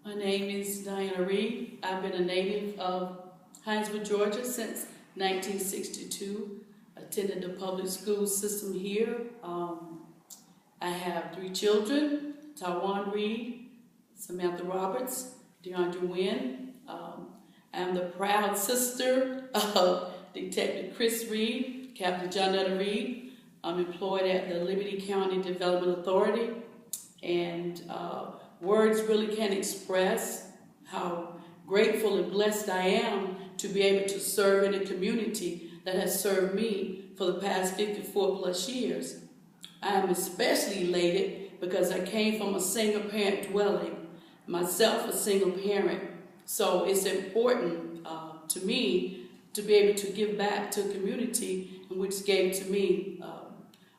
My name is Diana Reid. I've been a native of Hinesville, Georgia since 1962. Attended the public school system here. I have 3 children, Tawan Reid, Samantha Roberts, DeAndre Wynn. I'm the proud sister of Detective Chris Reid, Captain Johnetta Reid. I'm employed at the Liberty County Development Authority, and words really can't express how grateful and blessed I am to be able to serve in a community that has served me for the past 54 plus years. I am especially elated because I came from a single parent dwelling, myself a single parent. So it's important to me to be able to give back to a community in which gave to me.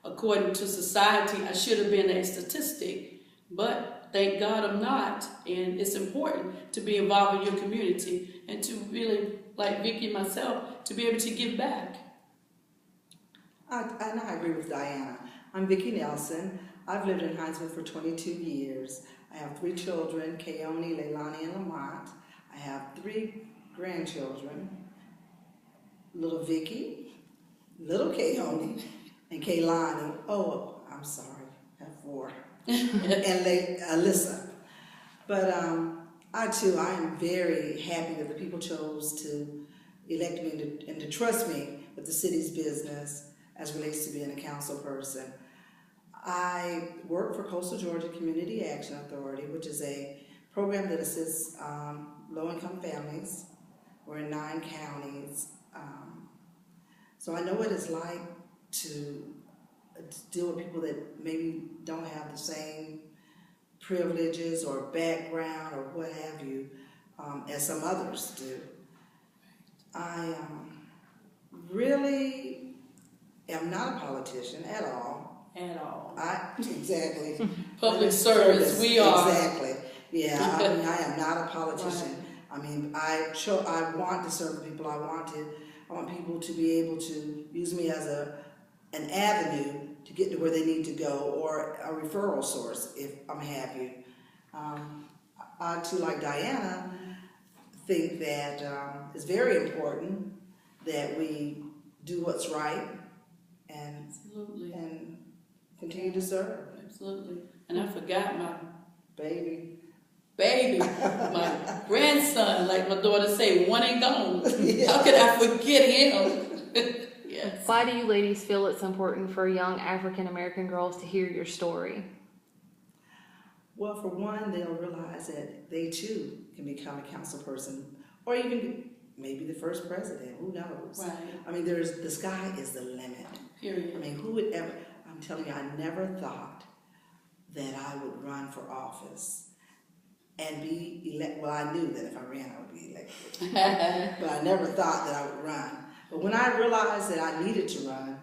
According to society, I should have been a statistic, but thank God I'm not. And it's important to be involved in your community and to really, like Vicky and myself, to be able to give back. I agree with Diana. I'm Vicky Nelson. I've lived in Hinesville for 22 years. I have 3 children, Keone, Leilani, and Lamont. I have 3 grandchildren, little Vicky, little Keone, and Keilani. Oh, I'm sorry, I have 4. And Alyssa. But I am very happy that the people chose to elect me and to trust me with the city's business as relates to being a council person. I work for Coastal Georgia Community Action Authority, which is a program that assists low-income families. We're in 9 counties. So I know what it's like to deal with people that maybe don't have the same privileges or background or what have you as some others do. I really am not a politician at all. At all. Exactly. Public service, we are. Exactly. Yeah, I am not a politician. Right. I mean, I want to serve the people. I want people to be able to use me as an avenue to get to where they need to go, or a referral source if I'm happy. I too, like Diana, think that it's very important that we do what's right and continue to serve. Absolutely. And I forgot my baby, my grandson, like my daughter say, one ain't gone. Yeah. How could I forget him? Yes. Why do you ladies feel it's important for young African American girls to hear your story? Well, for one, they'll realize that they too can become a council person, or even maybe the first president. Who knows? Right. I mean, the sky is the limit. Period. I mean, who would ever? I'm telling you, I never thought that I would run for office and be elected. Well, I knew that if I ran, I would be elected, but I never thought that I would run. But when I realized that I needed to run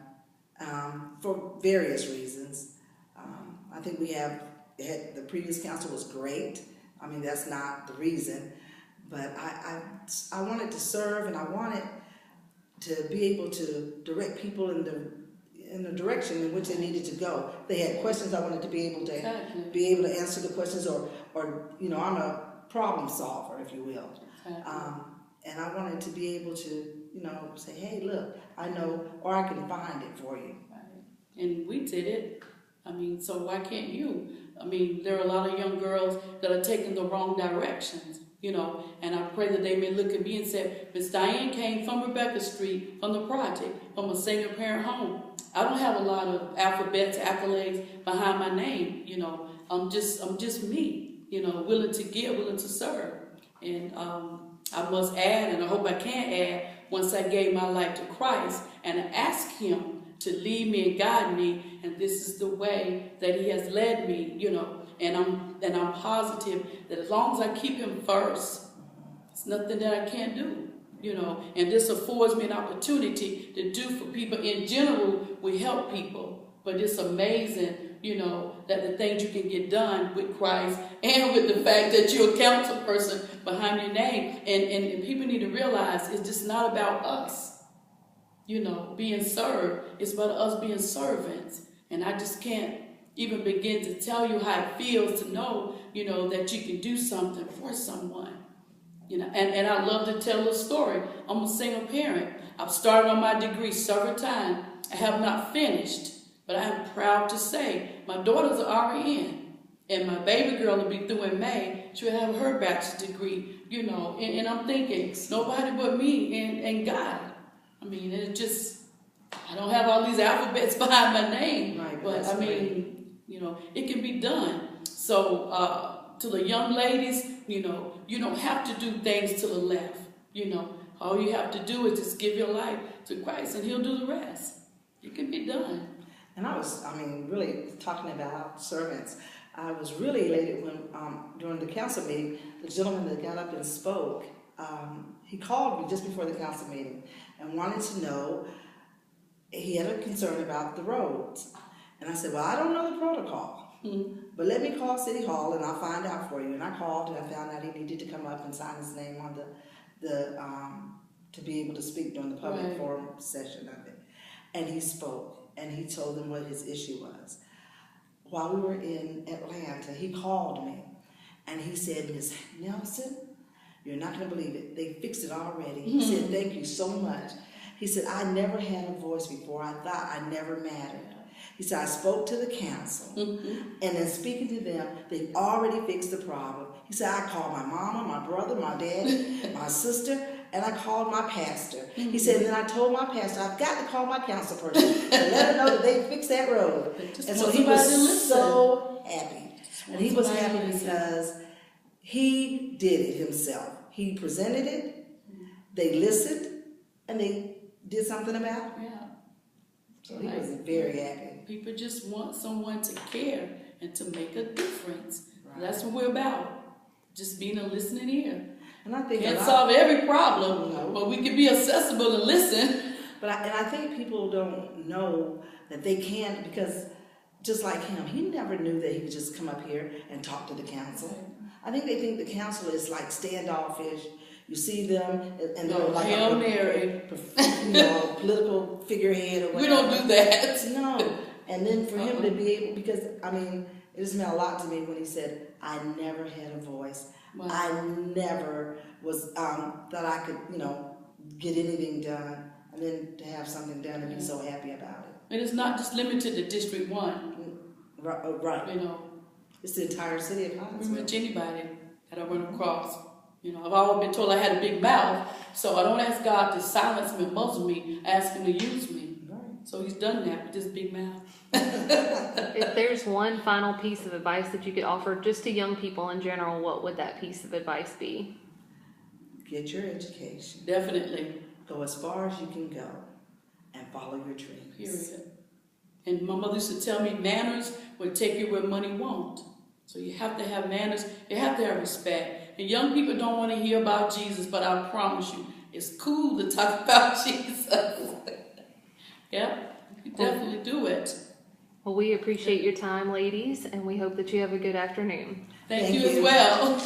for various reasons, I think the previous council was great. I mean, that's not the reason, but I wanted to serve, and I wanted to be able to direct people in the direction in which they needed to go. They had questions, I wanted to be able to answer the questions, or I'm a problem solver, if you will. And I wanted to be able to, say, hey, look, I know, or I can find it for you. Right. And we did it. I mean, so why can't you? I mean, there are a lot of young girls that are taking the wrong directions, and I pray that they may look at me and say, Miss Diane came from Rebecca Street, from the project, from a single parent home. I don't have a lot of alphabets, accolades behind my name, I'm just me, willing to give, willing to serve. And I must add, and I hope I can add, once I gave my life to Christ and I asked Him to lead me and guide me, and this is the way that He has led me, and I'm positive that as long as I keep Him first, it's nothing that I can't do, and this affords me an opportunity to do for people in general. We help people, but it's amazing, that the things you can get done with Christ and with the fact that you're a council person behind your name, and people need to realize it's just not about us, being served. It's about us being servants, and I just can't even begin to tell you how it feels to know, that you can do something for someone. And I love to tell a story. I'm a single parent. I've started on my degree several times. I have not finished, but I am proud to say my daughter's an RN, and my baby girl will be through in May. She'll have her bachelor's degree, and I'm thinking, nobody but me and God. I mean, it just, I don't have all these alphabets behind my name, Right, but I mean, it can be done. So, to the young ladies, you don't have to do things to the left. All you have to do is just give your life to Christ, and He'll do the rest. It can be done. And really talking about servants. I was really elated when, during the council meeting, the gentleman that got up and spoke, he called me just before the council meeting and wanted to know, he had a concern about the roads. And I said, well, I don't know the protocol, but let me call City Hall and I'll find out for you. And I called and I found out he needed to come up and sign his name on to be able to speak during the public forum session of it. And he spoke and he told them what his issue was. While we were in Atlanta, he called me and he said, Ms. Nelson, you're not going to believe it. They fixed it already. He said, thank you so much. He said, I never had a voice before. I thought I never mattered. He said, I spoke to the council, and in speaking to them, they've already fixed the problem. He said, I called my mama, my brother, my dad, my sister, and I called my pastor. He said, and then I told my pastor, I've got to call my council person and let her know that they fixed that road. And so he was so happy. And he was happy because he did it himself. He presented it, they listened, and they did something about it. Yeah. So he was very happy. People just want someone to care and to make a difference. Right. That's what we're about. Just being a listening ear. And I think Can't solve every problem, but we can be accessible and listen. But I think people don't know that they can, because just like him, he never knew that he could just come up here and talk to the council. I think they think the council is like standoffish. You see them, and they're like Hail Mary, political figurehead or whatever. We don't do that. No. And then for him to be able, because it just meant a lot to me when he said, I never had a voice. Wow. I never was, thought I could, get anything done. And then to have something done and be so happy about it. And it's not just limited to District 1. Right. It's the entire city of Hinesville. Pretty much anybody that I run across. I've always been told I had a big mouth, so I don't ask God to silence me and muzzle me. I ask Him to use me. Right. So He's done that with this big mouth. If there's one final piece of advice that you could offer just to young people in general, what would that piece of advice be? Get your education. Definitely. Go as far as you can go and follow your dreams. Period. And my mother used to tell me manners will take you where money won't. So you have to have manners. You have to have respect. And young people don't want to hear about Jesus, but I promise you, it's cool to talk about Jesus. Yeah, you definitely do it. Well, we appreciate your time, ladies, and we hope that you have a good afternoon. Thank you as well.